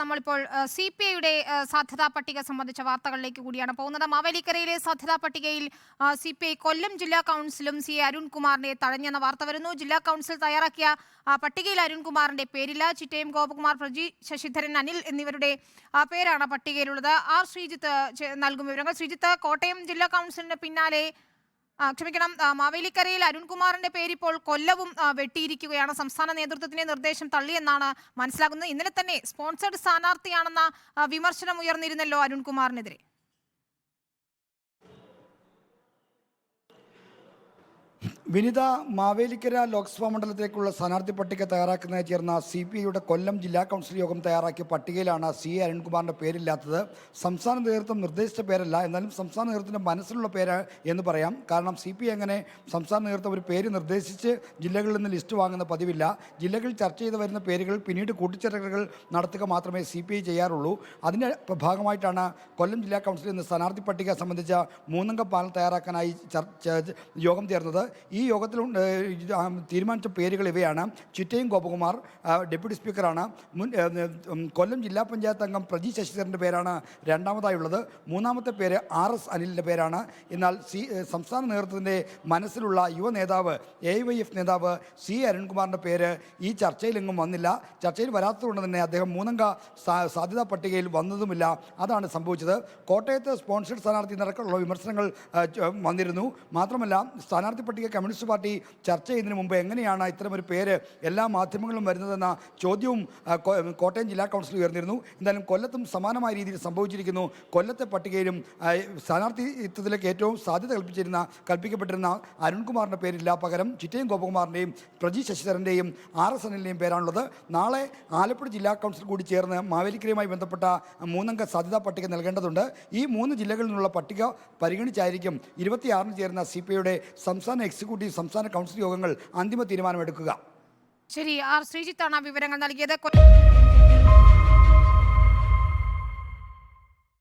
നമ്മളിപ്പോൾ CPIയുടെ സാധ്യതാ പട്ടിക സംബന്ധിച്ച വാർത്തകളിലേക്ക് കൂടിയാണ് പോകുന്നത്. മാവേലിക്കരയിലെ സാധ്യതാ പട്ടികയിൽ CPI കൊല്ലം ജില്ലാ കൗൺസിലും CA അരുൺകുമാറിനെ തഴഞ്ഞെന്ന വാർത്ത വരുന്നു. ജില്ലാ കൗൺസിൽ തയ്യാറാക്കിയ പട്ടികയിൽ അരുൺകുമാറിന്റെ പേരില്ല. ചിറ്റയം ഗോപകുമാർ, പ്രജി ശശിധരൻ, അനിൽ എന്നിവരുടെ പേരാണ് പട്ടികയിലുള്ളത്. ആർ ശ്രീജിത്ത് നൽകും വിവരങ്ങൾ. ശ്രീജിത്ത്, കോട്ടയം ജില്ലാ കൗൺസിലിന് പിന്നാലെ മാവേലിക്കരയിൽ അരുൺകുമാറിന്റെ പേരിപ്പോൾ കൊല്ലവും വെട്ടിയിരിക്കുകയാണ്. സംസ്ഥാന നേതൃത്വത്തിന്റെ നിർദ്ദേശം തള്ളിയെന്നാണ് മനസ്സിലാകുന്നത്. ഇന്നലെ തന്നെ സ്പോൺസർഡ് സ്ഥാനാർത്ഥിയാണെന്ന വിമർശനം ഉയർന്നിരുന്നല്ലോ അരുൺകുമാറിനെതിരെ. വിനിത, മാവേലിക്കര ലോക്സഭാ മണ്ഡലത്തിലേക്കുള്ള സ്ഥാനാർത്ഥി പട്ടിക തയ്യാറാക്കുന്നതിന് ചേർന്ന CPIയുടെ കൊല്ലം ജില്ലാ കൗൺസിൽ യോഗം തയ്യാറാക്കിയ പട്ടികയിലാണ് CA അരുൺകുമാറിൻ്റെ പേരില്ലാത്തത്. സംസ്ഥാന നേതൃത്വം നിർദ്ദേശിച്ച പേരല്ല, എന്നാലും സംസ്ഥാന നേതൃത്വത്തിൻ്റെ മനസ്സിലുള്ള പേര് എന്ന് പറയാം. കാരണം CPI അങ്ങനെ സംസ്ഥാന നേതൃത്വം ഒരു പേര് നിർദ്ദേശിച്ച് ജില്ലകളിൽ നിന്ന് ലിസ്റ്റ് വാങ്ങുന്ന പതിവില്ല. ജില്ലകളിൽ ചർച്ച ചെയ്ത് വരുന്ന പേരുകൾ പിന്നീട് കൂട്ടിച്ചേർക്കലുകൾ നടത്തുക മാത്രമേ CPI ചെയ്യാറുള്ളൂ. അതിൻ്റെ ഭാഗമായിട്ടാണ് കൊല്ലം ജില്ലാ കൗൺസിൽ ഇന്ന് സ്ഥാനാർത്ഥി പട്ടിക സംബന്ധിച്ച 3 അംഗ പാനൽ തയ്യാറാക്കാനായി യോഗം ചേർന്നത്. ഈ യോഗത്തിൽ തീരുമാനിച്ച പേരുകൾ ഇവയാണ്. ചിറ്റയം ഗോപകുമാർ ഡെപ്യൂട്ടി സ്പീക്കറാണ്. കൊല്ലം ജില്ലാ പഞ്ചായത്ത് അംഗം പ്രജി ശശിധരൻ്റെ പേരാണ് രണ്ടാമതായുള്ളത്. മൂന്നാമത്തെ പേര് RS അനിലിൻ്റെ പേരാണ്. എന്നാൽ സംസ്ഥാന നേതൃത്വത്തിൻ്റെ മനസ്സിലുള്ള യുവ നേതാവ് AYF നേതാവ് CA അരുൺകുമാറിൻ്റെ പേര് ഈ ചർച്ചയിലെങ്ങും വന്നില്ല. ചർച്ചയിൽ വരാത്തതുകൊണ്ട് തന്നെ അദ്ദേഹം 3 അംഗ സാധ്യതാ പട്ടികയിൽ വന്നതുമില്ല. അതാണ് സംഭവിച്ചത്. കോട്ടയത്ത് സ്പോൺസേഡ് സ്ഥാനാർത്ഥി നടക്കാനുള്ള വിമർശനങ്ങൾ വന്നിരുന്നു. മാത്രമല്ല, സ്ഥാനാർത്ഥി പട്ടിക കമ്മ്യൂണിസ്റ്റ് പാർട്ടി ചർച്ച ചെയ്യുന്നതിന് മുമ്പ് എങ്ങനെയാണ് ഇത്തരമൊരു പേര് എല്ലാ മാധ്യമങ്ങളിലും വരുന്നതെന്ന ചോദ്യവും കോട്ടയം ജില്ലാ കൗൺസിൽ ഉയർന്നിരുന്നു. എന്തായാലും കൊല്ലത്തും സമാനമായ രീതിയിൽ സംഭവിച്ചിരിക്കുന്നു. കൊല്ലത്തെ പട്ടികയിലും സ്ഥാനാർത്ഥിത്വത്തിലേക്ക് ഏറ്റവും സാധ്യത കൽപ്പിക്കപ്പെട്ടിരുന്ന അരുൺകുമാറിൻ്റെ പേരില്ല. പകരം ചിറ്റയം ഗോപകുമാറിൻ്റെയും പ്രജി ശശിധരൻ്റെയും RS അനിലിൻ്റെയും പേരാണുള്ളത്. നാളെ ആലപ്പുഴ ജില്ലാ കൗൺസിൽ കൂടി ചേർന്ന് മാവേലിക്കരയുമായി ബന്ധപ്പെട്ട 3 അംഗ സാധ്യതാ പട്ടിക നൽകേണ്ടതുണ്ട്. ഈ 3 ജില്ലകളിൽ നിന്നുള്ള പട്ടിക പരിഗണിച്ചായിരിക്കും 26-ന് ചേർന്ന CPIയുടെ സംസ്ഥാന എക്സിക്യൂട്ടീവ്, സംസ്ഥാന കൗൺസിൽ യോഗങ്ങൾ അന്തിമ തീരുമാനമെടുക്കുക. ശരി, ആർ ശ്രീജിത്താണ് വിവരങ്ങൾ നൽകിയത്.